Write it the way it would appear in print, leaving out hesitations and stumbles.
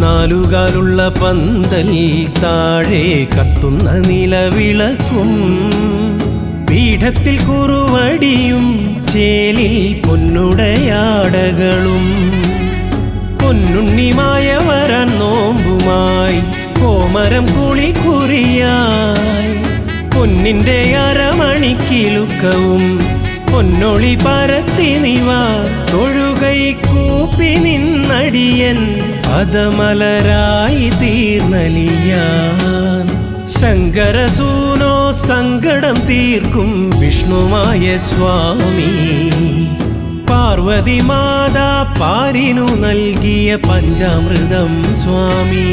നാലുകാലുള്ള പന്തൽ താഴെ കത്തുന്ന നിലവിളക്കും പീഠത്തിൽ കുറുവടിയും ചേലിൽ പൊന്നുടയാടകളും പൊന്നുണ്ണിമായ വരാൻ നോമ്പുമായി കോമരം കുളിക്കുറിയായി പൊന്നിന്റെ അരമണിക്കിലുക്കവും പൊന്നൊളി പരത്തി നിവ തൊഴുകൈ കൂപ്പി നിന്നടിയൻ പദമലരായി തീർന്നലിയാൻ ശങ്കരസൂനോ സങ്കടം തീർക്കും വിഷ്ണുമായ സ്വാമി പാർവതി മാതാ പാരിനു നൽകിയ പഞ്ചാമൃതം സ്വാമി.